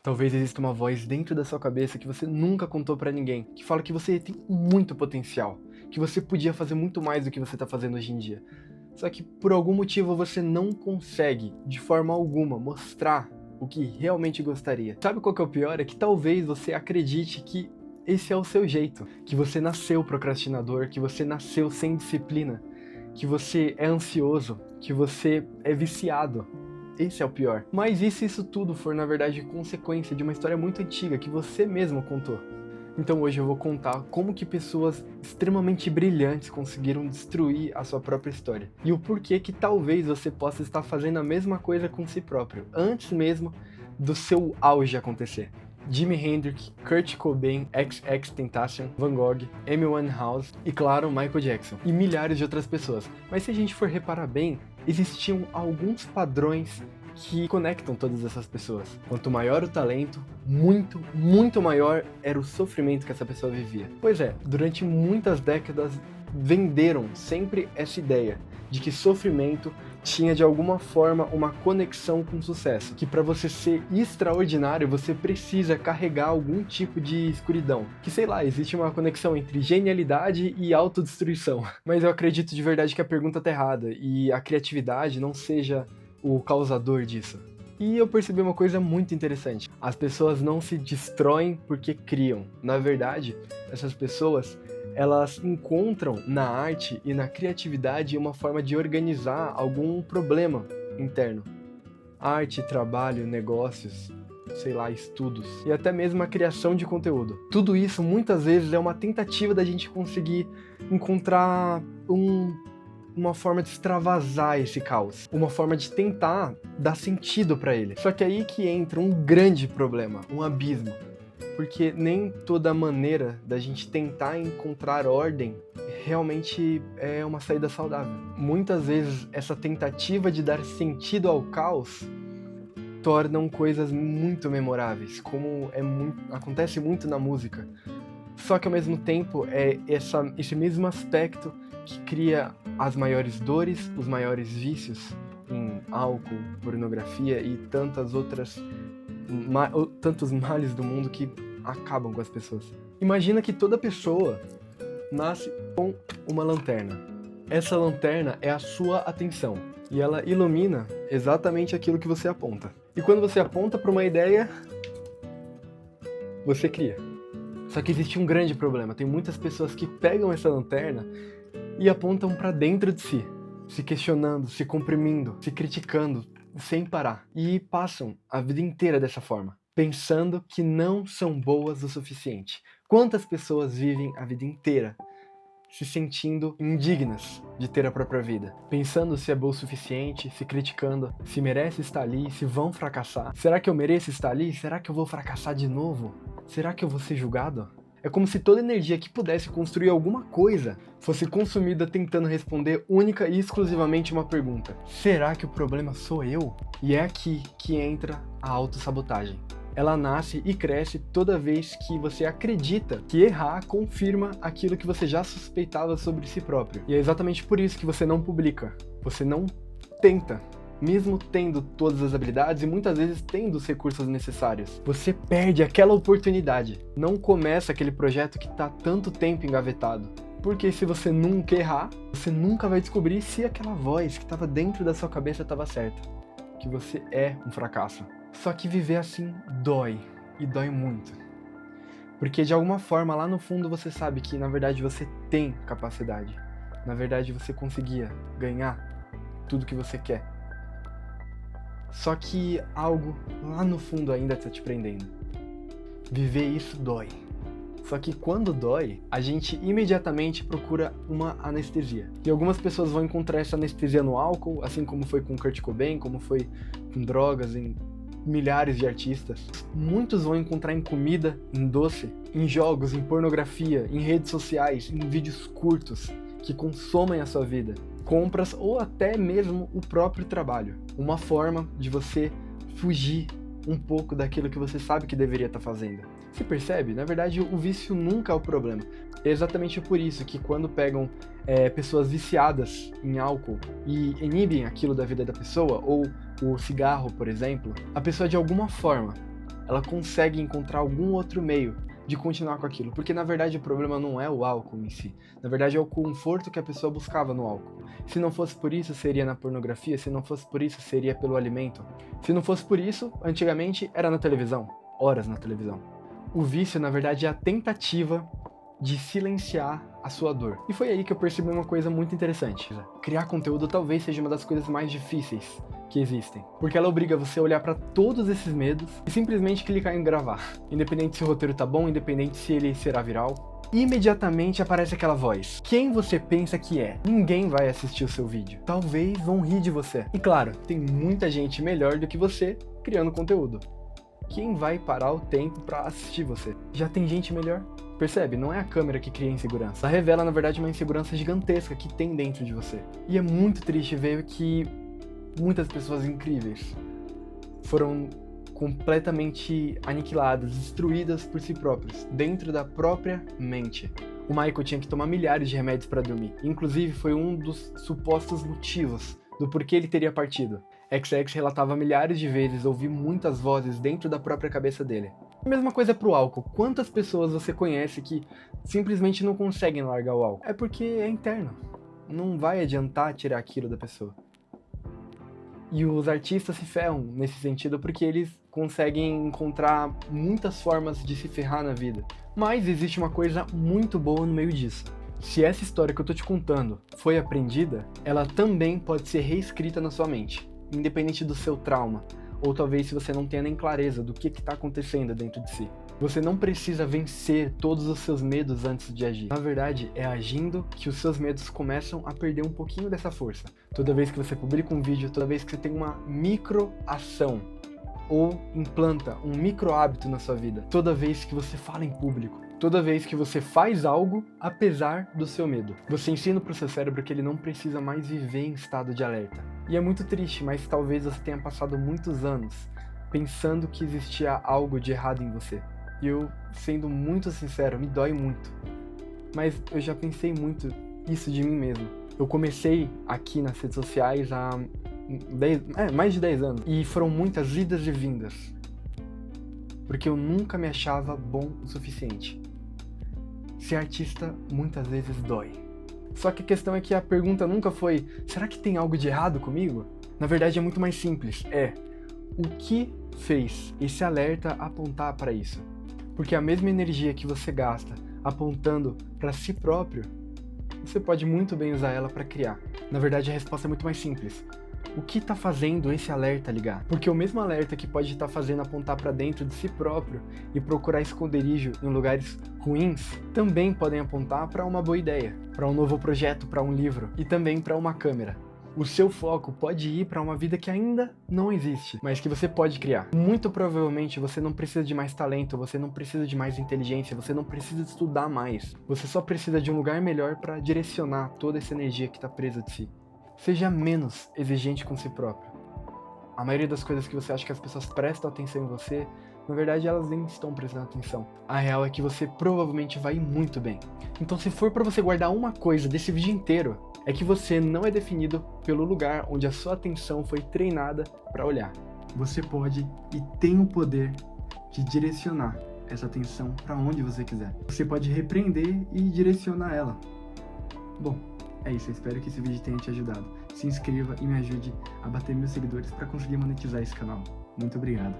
Talvez exista uma voz dentro da sua cabeça que você nunca contou pra ninguém, que fala que você tem muito potencial, que você podia fazer muito mais do que você tá fazendo hoje em dia. Só que por algum motivo você não consegue, de forma alguma, mostrar o que realmente gostaria. Sabe qual que é o pior? É que talvez você acredite que esse é o seu jeito, que você nasceu procrastinador, que você nasceu sem disciplina, que você é ansioso, que você é viciado. Esse é o pior. Mas e se isso tudo for, na verdade, consequência de uma história muito antiga que você mesmo contou? Então hoje eu vou contar como que pessoas extremamente brilhantes conseguiram destruir a sua própria história. E o porquê que talvez você possa estar fazendo a mesma coisa com si próprio, antes mesmo do seu auge acontecer. Jimi Hendrix, Kurt Cobain, XXXTentacion, Van Gogh, Amy Winehouse e, claro, Michael Jackson. E milhares de outras pessoas. Mas se a gente for reparar bem, existiam alguns padrões que conectam todas essas pessoas. Quanto maior o talento, muito maior era o sofrimento que essa pessoa vivia. Pois é, durante muitas décadas venderam sempre essa ideia de que sofrimento tinha de alguma forma uma conexão com sucesso, que para você ser extraordinário você precisa carregar algum tipo de escuridão, que sei lá, existe uma conexão entre genialidade e autodestruição. Mas eu acredito de verdade que a pergunta tá errada e a criatividade não seja o causador disso. E eu percebi uma coisa muito interessante. As pessoas não se destroem porque criam. Na verdade, essas pessoas, elas encontram na arte e na criatividade uma forma de organizar algum problema interno. Arte, trabalho, negócios, sei lá, estudos e até mesmo a criação de conteúdo. Tudo isso muitas vezes é uma tentativa da gente conseguir encontrar uma forma de extravasar esse caos, uma forma de tentar dar sentido para ele. Só que aí que entra um grande problema, um abismo. Porque nem toda maneira da gente tentar encontrar ordem realmente é uma saída saudável. Muitas vezes essa tentativa de dar sentido ao caos tornam coisas muito memoráveis, como acontece muito na música. Só que ao mesmo tempo é esse mesmo aspecto que cria as maiores dores, os maiores vícios em álcool, pornografia e tantos males do mundo que acabam com as pessoas. Imagina que toda pessoa nasce com uma lanterna. Essa lanterna é a sua atenção e ela ilumina exatamente aquilo que você aponta. E quando você aponta para uma ideia, você cria. Só que existe um grande problema. Tem muitas pessoas que pegam essa lanterna e apontam para dentro de si, se questionando, se comprimindo, se criticando, sem parar. E passam a vida inteira dessa forma, pensando que não são boas o suficiente. Quantas pessoas vivem a vida inteira se sentindo indignas de ter a própria vida, pensando se é boa o suficiente, se criticando, se merece estar ali, se vão fracassar. Será que eu mereço estar ali? Será que eu vou fracassar de novo? Será que eu vou ser julgado? É como se toda energia que pudesse construir alguma coisa fosse consumida tentando responder única e exclusivamente uma pergunta. Será que o problema sou eu? E é aqui que entra a autossabotagem. Ela nasce e cresce toda vez que você acredita que errar confirma aquilo que você já suspeitava sobre si próprio. E é exatamente por isso que você não publica, você não tenta. Mesmo tendo todas as habilidades e muitas vezes tendo os recursos necessários. Você perde aquela oportunidade. Não começa aquele projeto que está tanto tempo engavetado. Porque se você nunca errar, você nunca vai descobrir se aquela voz que estava dentro da sua cabeça estava certa. Que você é um fracasso. Só que viver assim dói. E dói muito. Porque de alguma forma lá no fundo você sabe que na verdade você tem capacidade. Na verdade você conseguia ganhar tudo que você quer. Só que algo lá no fundo ainda tá te prendendo. Viver isso dói. Só que quando dói, a gente imediatamente procura uma anestesia. E algumas pessoas vão encontrar essa anestesia no álcool, assim como foi com Kurt Cobain, como foi com drogas, em milhares de artistas. Muitos vão encontrar em comida, em doce, em jogos, em pornografia, em redes sociais, em vídeos curtos que consomem a sua vida. Compras ou até mesmo o próprio trabalho. Uma forma de você fugir um pouco daquilo que você sabe que deveria estar fazendo. Você percebe? Na verdade, o vício nunca é o problema. É exatamente por isso que quando pegam pessoas viciadas em álcool e inibem aquilo da vida da pessoa, ou o cigarro, por exemplo, a pessoa de alguma forma ela consegue encontrar algum outro meio de continuar com aquilo, porque na verdade o problema não é o álcool em si, na verdade é o conforto que a pessoa buscava no álcool. Se não fosse por isso, seria na pornografia, se não fosse por isso, seria pelo alimento. Se não fosse por isso, antigamente era na televisão, horas na televisão. O vício, na verdade, é a tentativa de silenciar a sua dor. E foi aí que eu percebi uma coisa muito interessante. Criar conteúdo talvez seja uma das coisas mais difíceis que existem, porque ela obriga você a olhar para todos esses medos e simplesmente clicar em gravar. Independente se o roteiro tá bom, independente se ele será viral, imediatamente aparece aquela voz. Quem você pensa que é? Ninguém vai assistir o seu vídeo. Talvez vão rir de você. E claro, tem muita gente melhor do que você criando conteúdo. Quem vai parar o tempo para assistir você? Já tem gente melhor. Percebe? Não é a câmera que cria insegurança. Ela revela, na verdade, uma insegurança gigantesca que tem dentro de você. E é muito triste ver que muitas pessoas incríveis foram completamente aniquiladas, destruídas por si próprios, dentro da própria mente. O Michael tinha que tomar milhares de remédios para dormir. Inclusive, foi um dos supostos motivos do porquê ele teria partido. XX relatava milhares de vezes ouvir muitas vozes dentro da própria cabeça dele. A mesma coisa pro álcool. Quantas pessoas você conhece que simplesmente não conseguem largar o álcool? É porque é interno. Não vai adiantar tirar aquilo da pessoa. E os artistas se ferram nesse sentido porque eles conseguem encontrar muitas formas de se ferrar na vida. Mas existe uma coisa muito boa no meio disso. Se essa história que eu tô te contando foi aprendida, ela também pode ser reescrita na sua mente, independente do seu trauma, ou talvez se você não tenha nem clareza do que está acontecendo dentro de si. Você não precisa vencer todos os seus medos antes de agir. Na verdade, é agindo que os seus medos começam a perder um pouquinho dessa força. Toda vez que você publica um vídeo, toda vez que você tem uma microação ou implanta um micro hábito na sua vida, toda vez que você fala em público, toda vez que você faz algo apesar do seu medo, você ensina pro seu cérebro que ele não precisa mais viver em estado de alerta. E é muito triste, mas talvez você tenha passado muitos anos pensando que existia algo de errado em você. E eu, sendo muito sincero, me dói muito. Mas eu já pensei muito isso de mim mesmo. Eu comecei aqui nas redes sociais há mais de 10 anos. E foram muitas idas e vindas. Porque eu nunca me achava bom o suficiente. Ser artista muitas vezes dói. Só que a questão é que a pergunta nunca foi: será que tem algo de errado comigo? Na verdade é muito mais simples. O que fez esse alerta apontar para isso? Porque a mesma energia que você gasta apontando para si próprio, você pode muito bem usar ela para criar. Na verdade a resposta é muito mais simples. O que está fazendo esse alerta ligar? Porque o mesmo alerta que pode estar fazendo apontar para dentro de si próprio e procurar esconderijo em lugares ruins, também podem apontar para uma boa ideia, para um novo projeto, para um livro e também para uma câmera. O seu foco pode ir para uma vida que ainda não existe, mas que você pode criar. Muito provavelmente você não precisa de mais talento, você não precisa de mais inteligência, você não precisa de estudar mais. Você só precisa de um lugar melhor para direcionar toda essa energia que está presa de si. Seja menos exigente com si próprio. A maioria das coisas que você acha que as pessoas prestam atenção em você, na verdade elas nem estão prestando atenção. A real é que você provavelmente vai ir muito bem. Então se for para você guardar uma coisa desse vídeo inteiro, é que você não é definido pelo lugar onde a sua atenção foi treinada para olhar. Você pode e tem o poder de direcionar essa atenção para onde você quiser. Você pode repreender e direcionar ela. Bom, é isso, eu espero que esse vídeo tenha te ajudado. Se inscreva e me ajude a bater 1000 seguidores para conseguir monetizar esse canal. Muito obrigado.